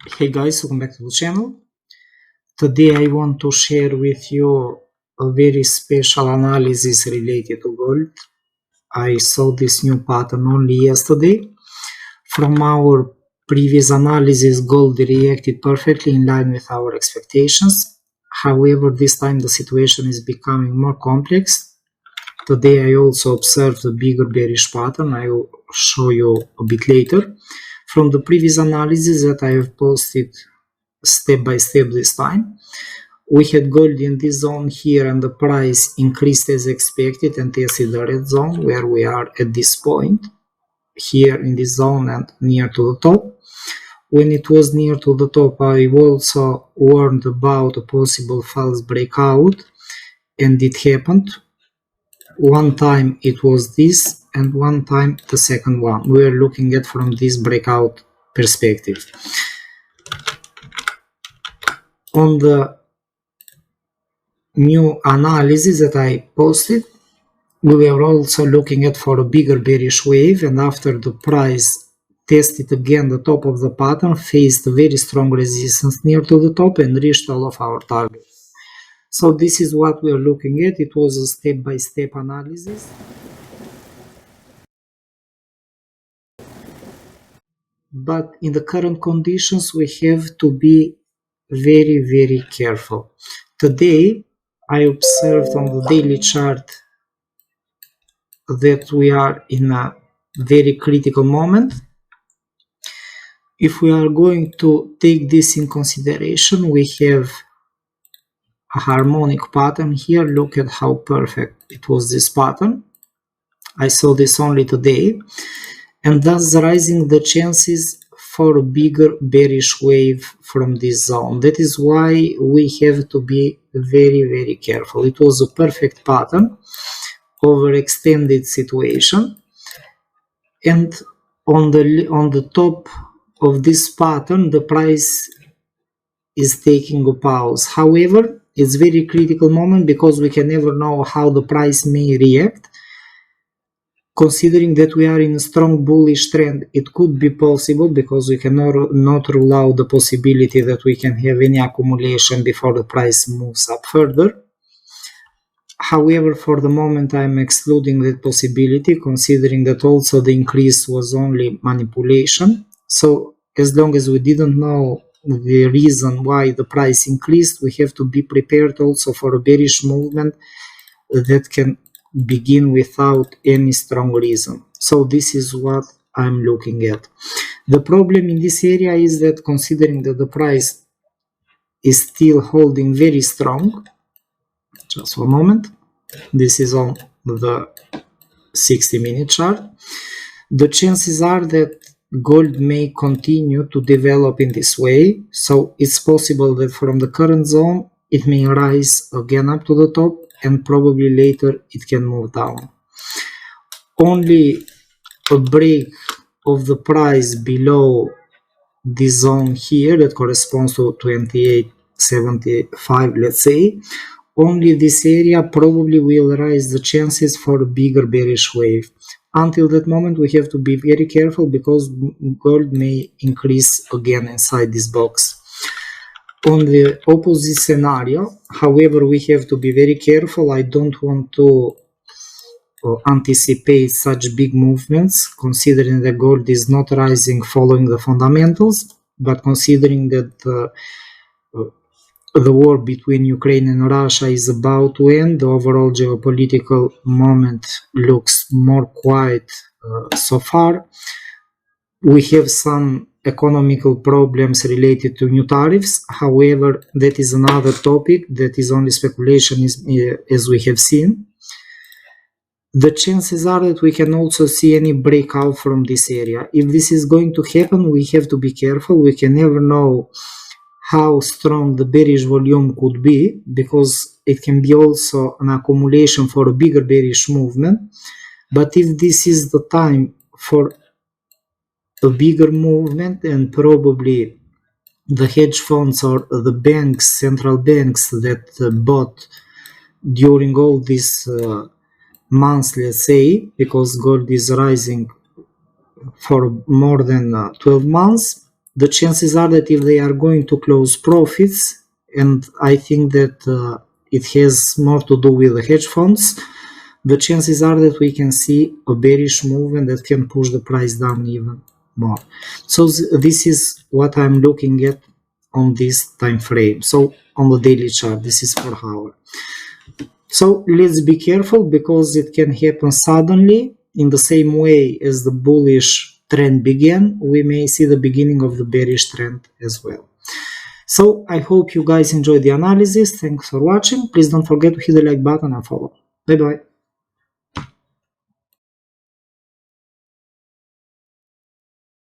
Hey guys, welcome back to the channel. Today I want to share with you a very special analysis related to gold. I saw this new pattern only yesterday. From our previous analysis, gold reacted perfectly in line with our expectations. However, this time the situation is becoming more complex. Today I also observed a bigger bearish pattern. I will show you a bit later. From the previous analysis that I have posted step by step this time, we had gold in this zone here and the price increased as expected and tested the red zone where we are at this point, here in this zone and near to the top. When it was near to the top, I also warned about a possible false breakout, and it happened. One time it was this and one time the second one. We are looking at from this breakout perspective. On the new analysis that I posted, we were also looking at for a bigger bearish wave, and after the price tested again the top of the pattern, faced a very strong resistance near to the top and reached all of our targets. So this is what we are looking at. It was a step-by-step analysis. But in the current conditions, we have to be very careful. Today, I observed on the daily chart that we are in a very critical moment. If we are going to take this in consideration, we have a harmonic pattern here. Look at how perfect it was, this pattern. I saw this only today, and thus raising the chances for a bigger bearish wave from this zone. That is why we have to be very careful. It was a perfect pattern, overextended situation, and on the top of this pattern the price is taking a pause. However, it's very critical moment because we can never know how the price may react. Considering that we are in a strong bullish trend, it could be possible, because we cannot not rule out the possibility that we can have any accumulation before the price moves up further. However, for the moment I am excluding that possibility, considering that also the increase was only manipulation. So as long as we didn't know the reason why the price increased, we have to be prepared also for a bearish movement that can begin without any strong reason. So this is what I'm looking at. The problem in this area is that, considering that the price is still holding very strong, just one moment, this is on the 60-minute chart, the chances are that gold may continue to develop in this way. So it's possible that from the current zone it may rise again up to the top, and probably later it can move down. Only a break of the price below this zone here, that corresponds to 28.75, let's say, only this area probably will raise the chances for a bigger bearish wave. Until that moment we have to be very careful, because gold may increase again inside this box. On the opposite scenario, however, we have to be very careful. I don't want to anticipate such big movements, considering that gold is not rising following the fundamentals, but considering that the war between Ukraine and Russia is about to end, the overall geopolitical moment looks more quiet so far. We have some economical problems related to new tariffs. However, that is another topic, that is only speculation, as we have seen. The chances are that we can also see any breakout from this area. If this is going to happen, we have to be careful. We can never know how strong the bearish volume could be, because it can be also an accumulation for a bigger bearish movement. But if this is the time for a bigger movement, and probably the hedge funds or the banks, central banks that bought during all these months, let's say, because gold is rising for more than 12 months, the chances are that if they are going to close profits, and I think that it has more to do with the hedge funds, the chances are that we can see a bearish move and that can push the price down even more. So this is what I'm looking at on this time frame. So on the daily chart, this is 4 hour. So let's be careful, because it can happen suddenly. In the same way as the bullish trend began, we may see the beginning of the bearish trend as well. So I hope you guys enjoyed the analysis. Thanks for watching. Please don't forget to hit the like button and follow. Bye bye.